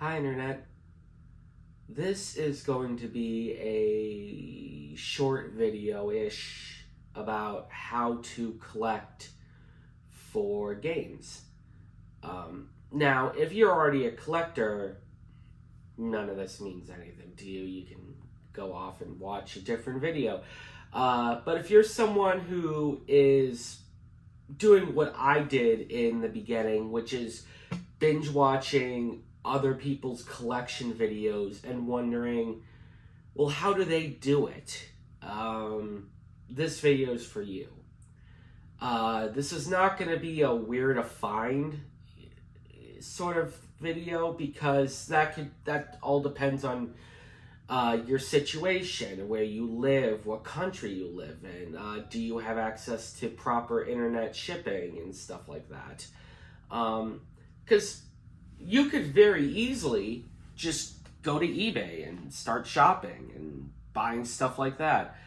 Hi, Internet. This is going to be a short video-ish about how to collect for games. Now, if you're already a collector, none of this means anything to you. You can go off and watch a different video. But if you're someone who is doing what I did in the beginning, which is binge watching other people's collection videos and wondering, well, how do they do it? This video is for you. This is not going to be a where to find sort of video, because that all depends on your situation, where you live, what country you live in, do you have access to proper internet shipping and stuff like that. Because you could very easily just go to eBay and start shopping and buying stuff like that.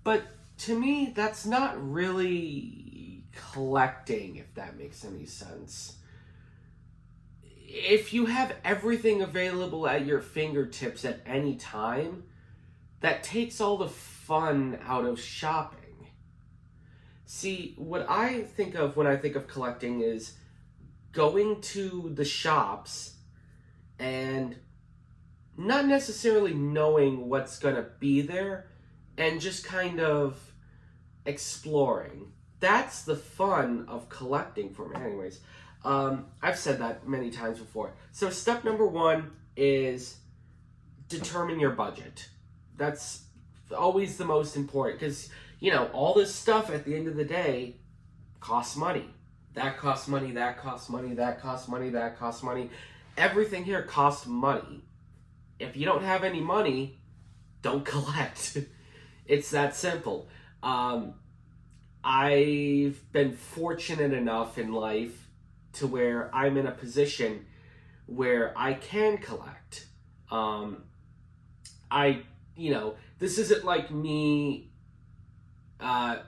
But to me, that's not really collecting, if that makes any sense. If you have everything available at your fingertips at any time, that takes all the fun out of shopping. See, what I think of when I think of collecting is going to the shops and not necessarily knowing what's going to be there and just kind of exploring. That's the fun of collecting for me. Anyways, I've said that many times before. So step number one is determine your budget. That's always the most important, because, all this stuff at the end of the day costs money. That costs money, that costs money, that costs money, that costs money. Everything here costs money. If you don't have any money, don't collect. It's that simple. I've been fortunate enough in life to where I'm in a position where I can collect. This isn't like me,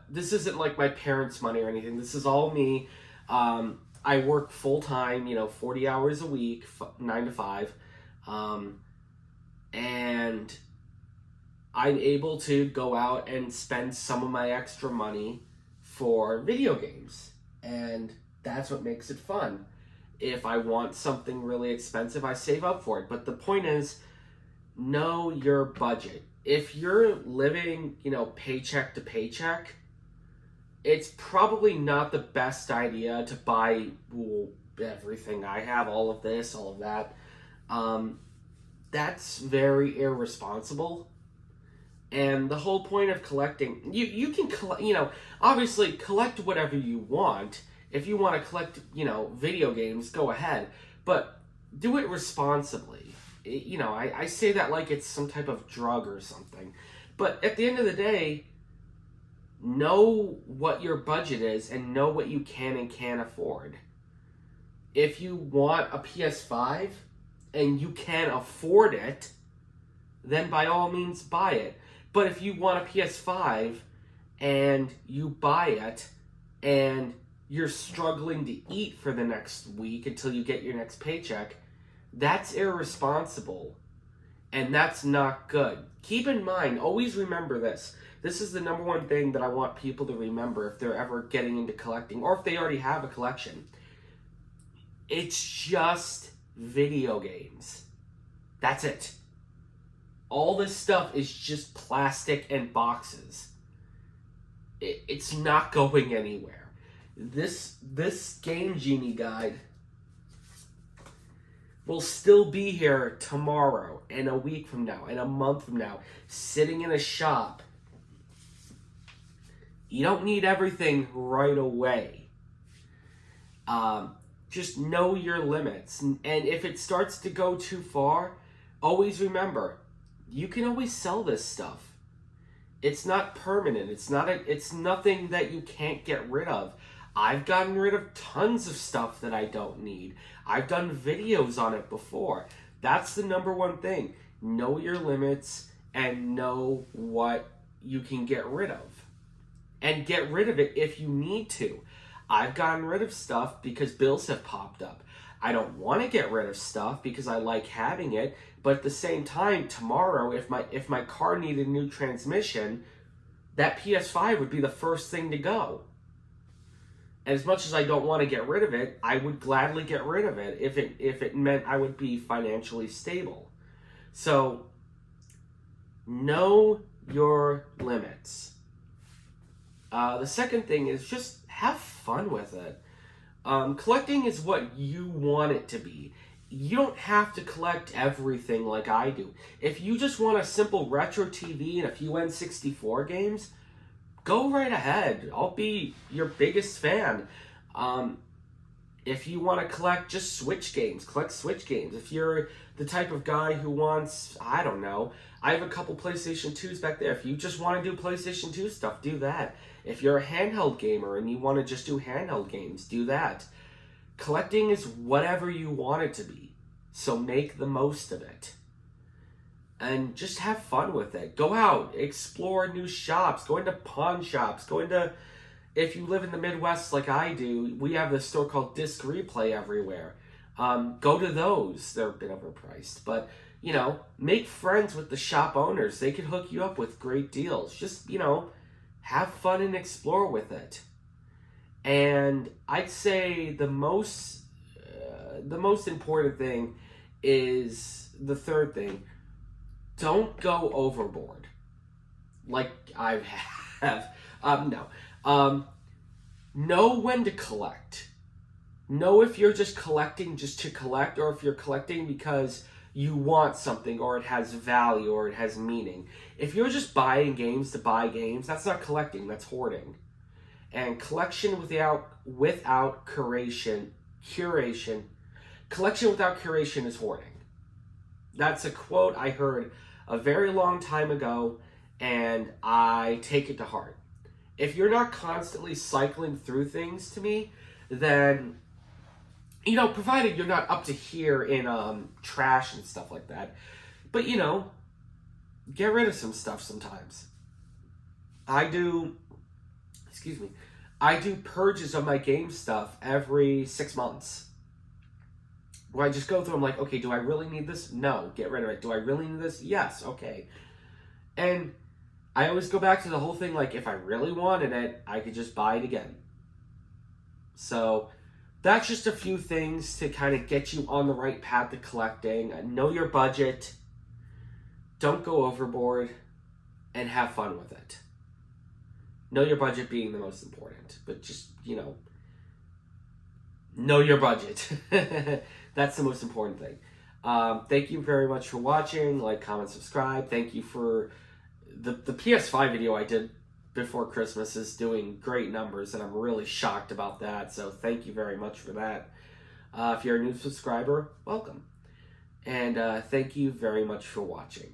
this isn't like my parents' money or anything. This is all me. I work full time, 40 hours a week, 9 to 5. And I'm able to go out and spend some of my extra money for video games. And that's what makes it fun. If I want something really expensive, I save up for it. But the point is, know your budget. If you're living, paycheck to paycheck, it's probably not the best idea to buy everything I have, all of this, all of that. That's very irresponsible. And the whole point of collecting, you can collect, obviously collect whatever you want. If you want to collect, video games, go ahead. But do it responsibly. I say that like it's some type of drug or something. But at the end of the day, know what your budget is and know what you can and can't afford. If you want a PS5 and you can afford it, then by all means buy it. But if you want a PS5 and you buy it and you're struggling to eat for the next week until you get your next paycheck, that's irresponsible. And that's not good. Keep in mind, always remember this. This is the number one thing that I want people to remember if they're ever getting into collecting, or if they already have a collection. It's just video games. That's it. All this stuff is just plastic and boxes. It's not going anywhere. This Game Genie guide will still be here tomorrow, and a week from now, and a month from now, sitting in a shop. You don't need everything right away. Just know your limits. And if it starts to go too far, always remember, you can always sell this stuff. It's not permanent. It's nothing that you can't get rid of. I've gotten rid of tons of stuff that I don't need. I've done videos on it before. That's the number one thing. Know your limits and know what you can get rid of. And get rid of it if you need to. I've gotten rid of stuff because bills have popped up. I don't want to get rid of stuff because I like having it, but at the same time, tomorrow, if my car needed a new transmission, that PS5 would be the first thing to go. As much as I don't want to get rid of it, I would gladly get rid of it if it meant I would be financially stable. So, know your limits. The second thing is just have fun with it. Collecting is what you want it to be. You don't have to collect everything like I do. If you just want a simple retro TV and a few N64 games, go right ahead. I'll be your biggest fan. If you want to collect just Switch games, collect Switch games. If you're the type of guy who wants, I don't know, I have a couple PlayStation 2s back there. If you just want to do PlayStation 2 stuff, do that. If you're a handheld gamer and you want to just do handheld games, do that. Collecting is whatever you want it to be. So make the most of it. And just have fun with it. Go out, explore new shops, go into pawn shops, go into, if you live in the Midwest like I do, we have this store called Disc Replay everywhere. Go to those. They're a bit overpriced, but, you know, make friends with the shop owners. They can hook you up with great deals. Just, you know, have fun and explore with it. And I'd say the most important thing is the third thing. Don't go overboard, like I have. Know when to collect. Know if you're just collecting just to collect, or if you're collecting because you want something, or it has value, or it has meaning. If you're just buying games to buy games, that's not collecting, that's hoarding. And collection without curation, collection without curation is hoarding. That's a quote I heard a very long time ago, and I take it to heart. If you're not constantly cycling through things to me, then, you know, provided you're not up to here in trash and stuff like that, but, you know, get rid of some stuff sometimes. I do purges of my game stuff every 6 months. Where I just go through, I'm like, okay, do I really need this? No, get rid of it. Do I really need this? Yes, okay. And I always go back to the whole thing, like, if I really wanted it, I could just buy it again. So, that's just a few things to kind of get you on the right path to collecting. Know your budget. Don't go overboard. And have fun with it. Know your budget being the most important. But just, you know your budget. That's the most important thing. Thank you very much for watching. Like, comment, subscribe. Thank you for the PS5 video I did before Christmas is doing great numbers, and I'm really shocked about that. So thank you very much for that. If you're a new subscriber, welcome. And thank you very much for watching.